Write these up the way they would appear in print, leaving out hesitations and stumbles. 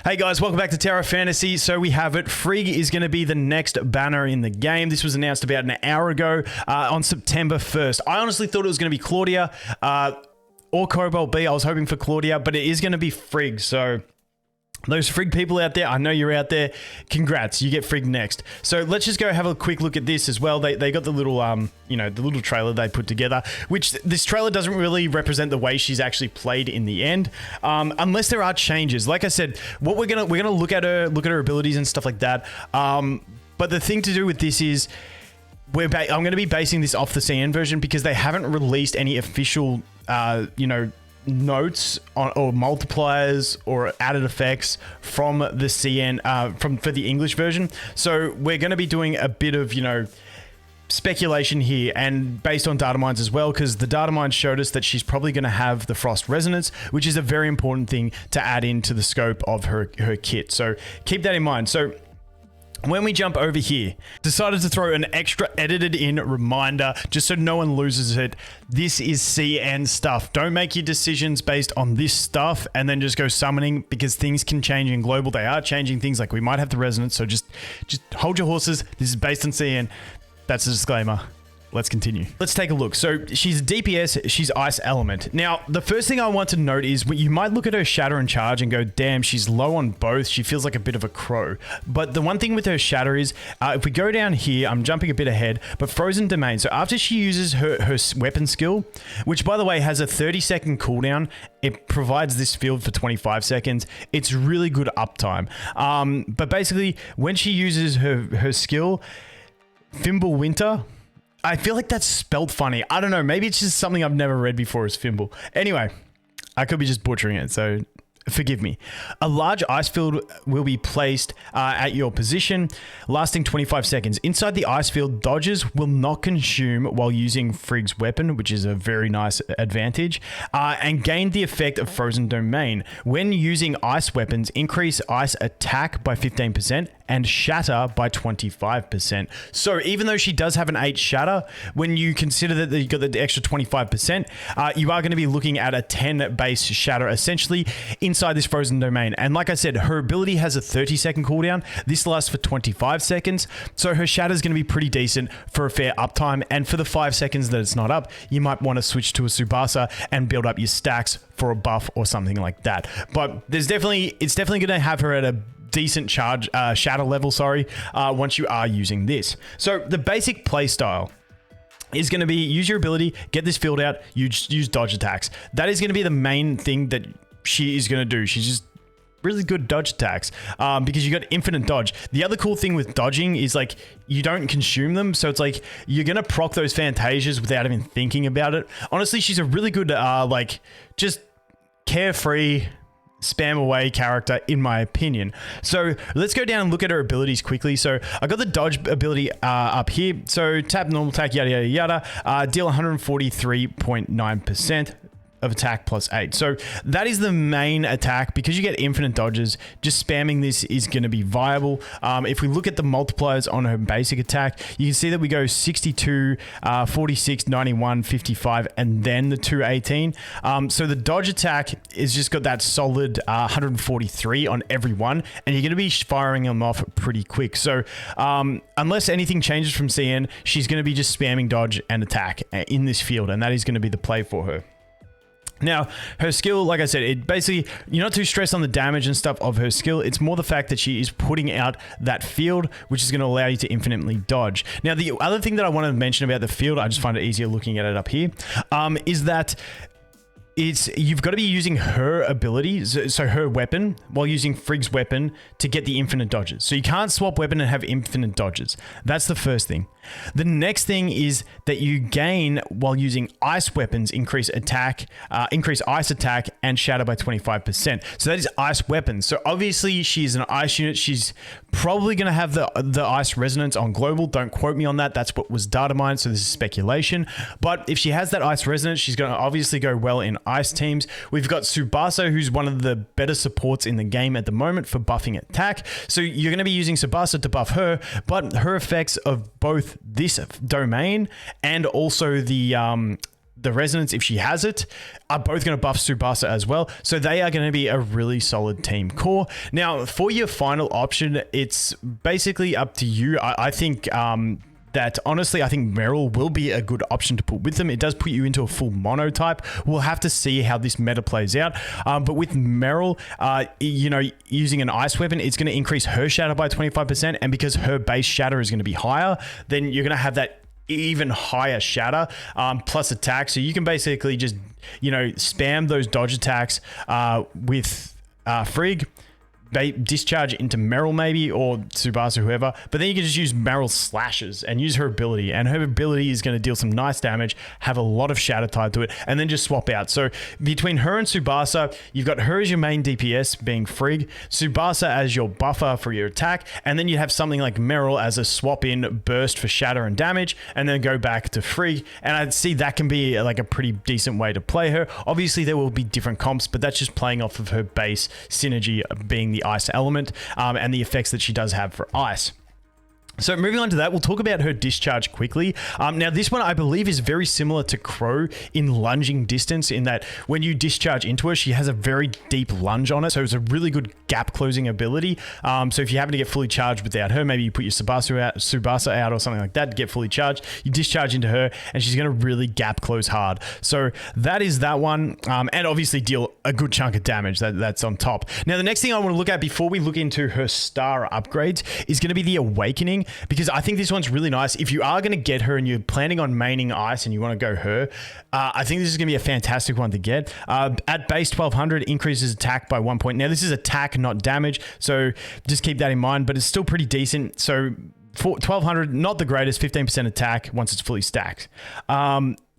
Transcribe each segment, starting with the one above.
Hey guys, welcome back to Terra Fantasy. So we have it. Frigg is going to be the next banner in the game. This was announced about an hour ago on September 1st. I honestly thought it was going to be Claudia or Cobalt B. I was hoping for Claudia, but it is going to be Frigg. So those Frigg people out there, I know you're out there. Congrats, you get Frigg next. So let's just go have a quick look at this as well. They got the little, the little trailer they put together, which this trailer doesn't really represent the way she's actually played in the end, unless there are changes. Like I said, what we're gonna look at her abilities and stuff like that. But the thing to do with this is, I'm going to be basing this off the CN version because they haven't released any official, notes on, or multipliers or added effects from the CN for the English version. So we're going to be doing a bit of speculation here and based on data mines as well, because the data mines showed us that she's probably going to have the frost resonance, which is a very important thing to add into the scope of her kit. So keep that in mind. So when we jump over here, decided to throw an extra edited in reminder just so no one loses it. This is CN stuff. Don't make your decisions based on this stuff and then just go summoning, because things can change in global. They are changing things, like we might have the resonance. So just hold your horses. This is based on CN. That's a disclaimer. Let's continue. Let's take a look. So she's DPS, she's Ice Element. Now, the first thing I want to note is you might look at her Shatter and Charge and go, damn, she's low on both. She feels like a bit of a crow. But the one thing with her Shatter is, if we go down here, I'm jumping a bit ahead, but Frozen Domain. So after she uses her weapon skill, which by the way has a 30-second cooldown, it provides this field for 25 seconds. It's really good uptime. But basically, when she uses her skill, Fimble Winter, I feel like that's spelled funny. I don't know. Maybe it's just something I've never read before as Fimble. Anyway, I could be just butchering it, so forgive me. A large ice field will be placed at your position, lasting 25 seconds. Inside the ice field, dodges will not consume while using Frigg's weapon, which is a very nice advantage, and gain the effect of Frozen Domain. When using ice weapons, increase ice attack by 15% and shatter by 25%. So even though she does have an 8 shatter, when you consider that you got the extra 25%, you are going to be looking at a 10 base shatter essentially inside this Frozen Domain. And like I said, her ability has a 30-second cooldown. This lasts for 25 seconds. So her shatter is going to be pretty decent for a fair uptime. And for the 5 seconds that it's not up, you might want to switch to a Tsubasa and build up your stacks for a buff or something like that. But it's definitely going to have her at a decent charge shatter level, once you are using this. So the basic playstyle is going to be use your ability, get this field out, use dodge attacks. That is going to be the main thing that she is going to do. She's just really good dodge attacks because you got infinite dodge. The other cool thing with dodging is like you don't consume them, so it's like you're gonna proc those Fantasias without even thinking about it. Honestly, she's a really good just carefree spam away character in my opinion. So let's go down and look at her abilities quickly. So I got the dodge ability up here. So tap, normal attack, yada yada yada, deal 143.9% of attack plus 8. So that is the main attack. Because you get infinite dodges, just spamming this is going to be viable. If we look at the multipliers on her basic attack, you can see that we go 62, 46, 91, 55, and then the 218. So the dodge attack is just got that solid 143 on every one, and you're going to be firing them off pretty quick. So unless anything changes from CN, she's going to be just spamming dodge and attack in this field, and that is going to be the play for her. Now, her skill, like I said, it basically, you're not too stressed on the damage and stuff of her skill. It's more the fact that she is putting out that field, which is going to allow you to infinitely dodge. Now, the other thing that I want to mention about the field, I just find it easier looking at it up here, is that you've got to be using her ability, so her weapon, while using Frigg's weapon to get the infinite dodges. So you can't swap weapon and have infinite dodges. That's the first thing. The next thing is that you gain, while using ice weapons, increase ice attack and shatter by 25%. So that is ice weapons. So obviously she's an ice unit. She's probably going to have the ice resonance on global. Don't quote me on that. That's what was data mined, so this is speculation. But if she has that ice resonance, she's going to obviously go well in ice teams. We've got Tsubasa, who's one of the better supports in the game at the moment for buffing attack. So you're going to be using Tsubasa to buff her, but her effects of both this domain and also the the Resonance, if she has it, are both going to buff Tsubasa as well. So they are going to be a really solid team core. Now, for your final option, it's basically up to you. I think that honestly, I think Meryl will be a good option to put with them. It does put you into a full mono type. We'll have to see how this meta plays out. But with Meryl, you know, using an ice weapon, it's going to increase her shatter by 25%. And because her base shatter is going to be higher, then you're going to have that even higher shatter plus attack. So you can basically just, you know, spam those dodge attacks with Frigg, discharge into Meryl maybe, or Tsubasa, whoever, but then you can just use Meryl's slashes and use her ability, and her ability is going to deal some nice damage, have a lot of shatter tied to it, and then just swap out. So between her and Tsubasa, you've got her as your main DPS being Frigg, Tsubasa as your buffer for your attack, and then you have something like Meryl as a swap in burst for shatter and damage, and then go back to Frigg. And I'd see that can be like a pretty decent way to play her. Obviously there will be different comps, but that's just playing off of her base synergy being the ice element and the effects that she does have for ice. So moving on to that, we'll talk about her discharge quickly. Now this one I believe is very similar to Crow in lunging distance, in that when you discharge into her, she has a very deep lunge on it. So it's a really good gap closing ability. So if you happen to get fully charged without her, maybe you put your Tsubasa out or something like that to get fully charged, you discharge into her and she's going to really gap close hard. So that is that one. And obviously deal a good chunk of damage that's on top. Now the next thing I want to look at before we look into her star upgrades is going to be the Awakening, because I think this one's really nice. If you are going to get her and you're planning on maining ice and you want to go her, I think this is going to be a fantastic one to get. At base 1200, increases attack by 1 point. Now this is attack, not damage, so just keep that in mind, but it's still pretty decent. So for 1200, not the greatest, 15% attack once it's fully stacked.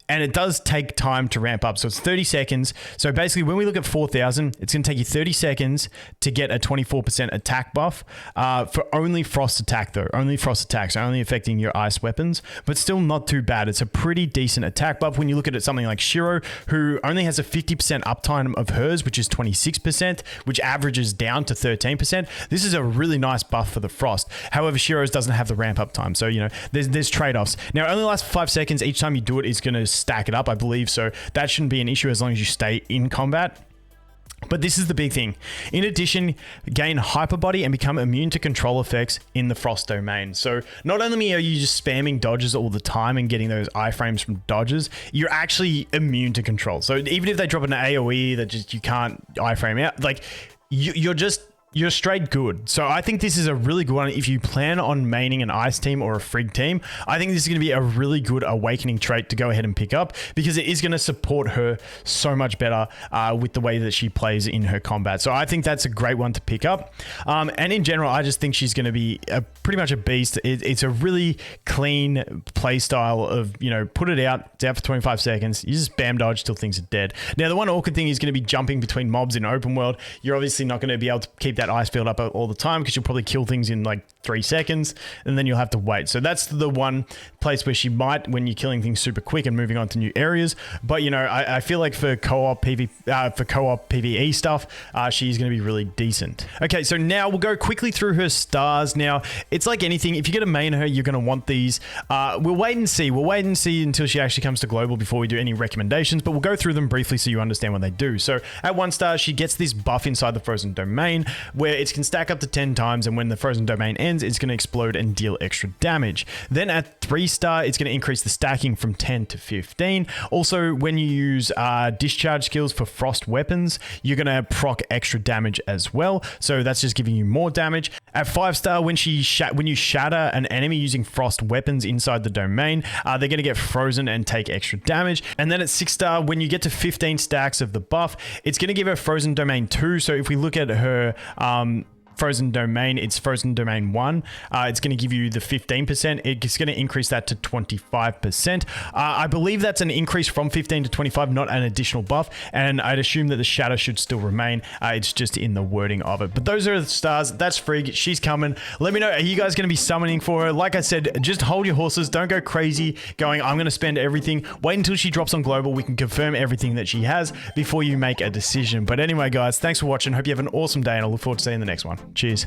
And it does take time to ramp up. So it's 30 seconds. So basically when we look at 4,000, it's going to take you 30 seconds to get a 24% attack buff for only frost attack though. Only frost attacks, only affecting your ice weapons, but still not too bad. It's a pretty decent attack buff when you look at it, something like Shiro, who only has a 50% uptime of hers, which is 26%, which averages down to 13%. This is a really nice buff for the frost. However, Shiro's doesn't have the ramp up time. So, you know, there's trade-offs. Now, it only lasts 5 seconds. Each time you do it, it's going to stack it up, I believe, so that shouldn't be an issue as long as you stay in combat. But this is the big thing. In addition, gain hyper body and become immune to control effects in the frost domain. So not only are you just spamming dodges all the time and getting those iframes from dodges, you're actually immune to control. So even if they drop an AoE that just you can't iframe out, like you're straight good. So I think this is a really good one. If you plan on maining an ice team or a Frigg team, I think this is going to be a really good Awakening trait to go ahead and pick up, because it is going to support her so much better with the way that she plays in her combat. So I think that's a great one to pick up. And in general, I just think she's going to be pretty much a beast. It's a really clean play style of, you know, put it out, it's out for 25 seconds, you just spam dodge till things are dead. Now, the one awkward thing is going to be jumping between mobs in open world. You're obviously not going to be able to keep that ice field up all the time, because you'll probably kill things in like 3 seconds and then you'll have to wait. So that's the one place where she might, when you're killing things super quick and moving on to new areas. But, you know, I feel like for co-op PvE stuff, she's going to be really decent. Okay, so now we'll go quickly through her stars. Now, it's like anything. If you're going to main her, you're going to want these. We'll wait and see. We'll wait and see until she actually comes to global before we do any recommendations, but we'll go through them briefly so you understand what they do. So at 1 star, she gets this buff inside the frozen domain where it can stack up to 10 times, and when the frozen domain ends, it's going to explode and deal extra damage. Then at 3 star, it's going to increase the stacking from 10 to 15. Also, when you use discharge skills for frost weapons, you're going to proc extra damage as well. So that's just giving you more damage. At 5 star, when you shatter an enemy using frost weapons inside the domain, they're going to get frozen and take extra damage. And then at 6 star, when you get to 15 stacks of the buff, it's going to give her frozen domain 2. So if we look at her frozen domain, it's frozen domain 1. It's going to give you the 15%. It's going to increase that to 25%. I believe that's an increase from 15 to 25, not an additional buff, and I'd assume that the shatter should still remain. It's just in the wording of it. But those are the stars. That's Frigg. She's coming. Let me know, are you guys going to be summoning for her? Like I said, just hold your horses. Don't go crazy going, I'm going to spend everything. Wait until she drops on global. We can confirm everything that she has before you make a decision. But anyway, guys, thanks for watching. Hope you have an awesome day, and I look forward to seeing you in the next one. Cheers.